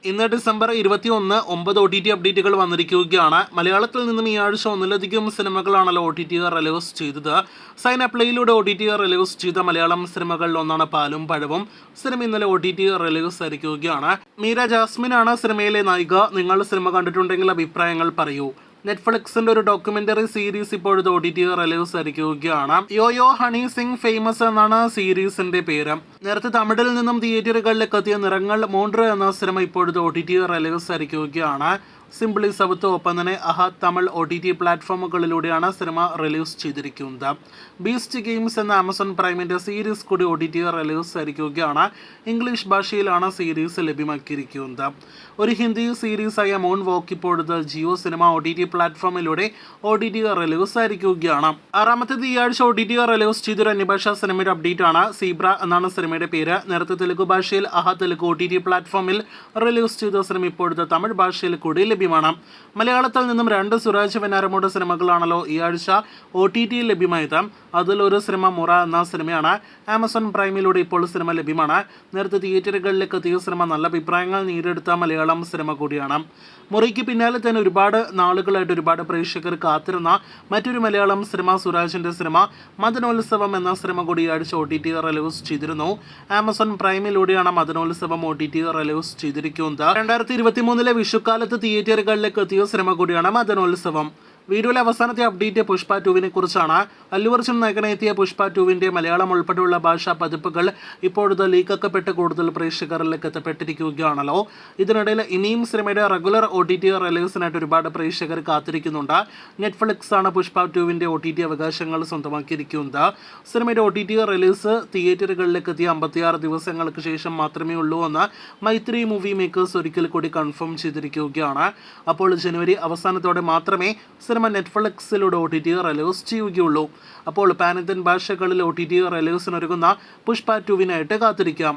ഇന്ന് December 21 9 OTT അപ്ഡേറ്റുകൾ വന്നിരിക്കുകയാണ്. മലയാളത്തിൽ നിന്നും ഈ ആഴ്ച ഒന്നിലധികം സിനിമകളാണല്ലോ OTT റിലീസ് ചെയ്തത്. സൈൻ അപ്ലൈയിലൂടെ OTT റിലീസ് ചെയ്ത മലയാളം സിനിമകളിൽ ഒന്നാണ് പാലും പഴവും. സിനിമ ഇന്നലെ OTT റിലീസ് ആയിരിക്കുകയാണ്. മീര ജാസ്മിനാണ് സിനിമയിലെ നായിക. നിങ്ങൾ സിനിമ കണ്ടിട്ടുണ്ടെങ്കിൽ അഭിപ്രായങ്ങൾ പറയൂ. നെറ്റ്ഫ്ലിക്സിന്റെ ഒരു ഡോക്യുമെന്ററി സീരീസ് ഇപ്പോഴത്തെ OTT റിലീസ് ആയിരിക്കുകയാണ്. യോയോ ഹണി സിംഗ് ഫേമസ് എന്നാണ് സീരീസിന്റെ പേര്. നേരത്തെ തമിഴിൽ നിന്നും തിയേറ്ററുകളിലേക്ക് എത്തിയ നിറങ്ങൾ 3 എന്ന സിനിമ ഇപ്പോഴത്തെ OTT റിലീസ് ആയിരിക്കുകയാണ്. സിംപ്ലി സൗത്ത് ഒപ്പം തന്നെ അഹാദ് തമിഴ് OTT പ്ലാറ്റ്ഫോമുകളിലൂടെയാണ് സിനിമ റിലീസ് ചെയ്തിരിക്കുന്നത്. ബീസ്റ്റ് ഗെയിംസ് എന്ന ആമസോൺ പ്രൈമിന്റെ സീരീസ് കൂടി OTT റിലീസ് ആയിരിക്കുകയാണ്. ഇംഗ്ലീഷ് ഭാഷയിലാണ് സീരീസ് ലഭ്യമാക്കിയിരിക്കുന്നത്. ഒരു ഹിന്ദി സീരീസായ മൂൺ വോക്ക് ഇപ്പോഴത്തെ ജിയോ സിനിമ OTT പ്ലാറ്റ്ഫോമിലൂടെ OTT റിലീസ് ആയിരിക്കുകയാണ്. 6ാമത്തേത് ഈ ആഴ്ച OTT റിലീസ് ചെയ്തൊരു അന്യഭാഷാ സിനിമയുടെ അപ്ഡേറ്റ് ആണ്. സീബ്ര എന്നാണ് സിനിമയുടെ പേര്. നേരത്തെ തെലുഗു ഭാഷയിൽ അഹാദ് തെലുഗു OTT പ്ലാറ്റ്ഫോമിൽ റിലീസ് ചെയ്ത സിനിമ ഇപ്പോഴത്തെ തമിഴ് ഭാഷയിൽ കൂടി ലഭ്യമാണ്. മലയാളത്തിൽ നിന്നും 2 സുരാജ് വെഞ്ഞാറമൂട് സിനിമകളാണല്ലോ ഈ ആഴ്ച OTT ലഭ്യമായത്. അതിലൊരു സിനിമ മുറ എന്ന സിനിമയാണ്. ആമസോൺ പ്രൈമിലൂടെ ഇപ്പോൾ സിനിമ ലഭ്യമാണ്. നേരത്തെ തിയേറ്ററുകളിലേക്ക് എത്തിയ സിനിമ നല്ല അഭിപ്രായങ്ങൾ നേടിയെടുത്ത മലയാളം സിനിമ കൂടിയാണ്. മുറയ്ക്ക് പിന്നാലെ തന്നെ ഒരുപാട് നാളുകളായിട്ട് ഒരുപാട് പ്രേക്ഷകർ കാത്തിരുന്ന മറ്റൊരു മലയാളം സിനിമ സുരാജിന്റെ സിനിമ മദനോത്സവം എന്ന സിനിമ കൂടി ഈ ആഴ്ച OTT റിലീസ് ചെയ്തിരുന്നു. ആമസോൺ പ്രൈമിലൂടെയാണ് മദനോത്സവം OTT റിലീസ് ചെയ്തിരിക്കുന്നത്. 2023 വിഷുക്കാലത്ത് തിയേറ്ററുകളിലേക്ക് എത്തിയ സിനിമ കൂടിയാണ് മദനോത്സവം. വീഡിയോയിലെ അവസാനത്തെ അപ്ഡേറ്റ് പുഷ്പ 2വിനെ കുറിച്ചാണ്. അല്ലു അർജുൻ നായകനെത്തിയ പുഷ്പ 2വിന്റെ മലയാളം ഉൾപ്പെടെയുള്ള ഭാഷാ പതിപ്പുകൾ ഇപ്പോഴത്തെ ലീക്കാക്കപ്പെട്ട് കൂടുതൽ പ്രേക്ഷകരിലേക്ക് എത്തപ്പെട്ടിരിക്കുകയാണല്ലോ. ഇതിനിടയിൽ ഇനിയും സിനിമയുടെ റെഗുലർ OTT റിലീസിനായിട്ട് ഒരുപാട് പ്രേക്ഷകർ കാത്തിരിക്കുന്നുണ്ട്. നെറ്റ്ഫ്ലിക്സ് ആണ് പുഷ്പ 2വിന്റെ OTT അവകാശങ്ങൾ സ്വന്തമാക്കിയിരിക്കുന്നത്. സിനിമയുടെ OTT റിലീസ് തിയേറ്ററുകളിലേക്ക് എത്തിയ 56 ദിവസങ്ങൾക്ക് ശേഷം മാത്രമേ ഉള്ളൂ എന്ന് മൈത്രി മൂവി മേക്കേഴ്സ് ഒരിക്കൽ കൂടി കൺഫേം ചെയ്തിരിക്കുകയാണ്. അപ്പോൾ ജനുവരി അവസാനത്തോടെ മാത്രമേ സിനിമ നെറ്റ്ഫ്ലിക്സിലൂടെ OTT റിലീസ് ചെയ്യുകയുള്ളൂ. അപ്പോൾ പാൻ ഇന്ത്യൻ ഭാഷകളിൽ OTT റിലീസിനൊരുങ്ങുന്ന പുഷ്പ 2വിനായിട്ട് കാത്തിരിക്കാം.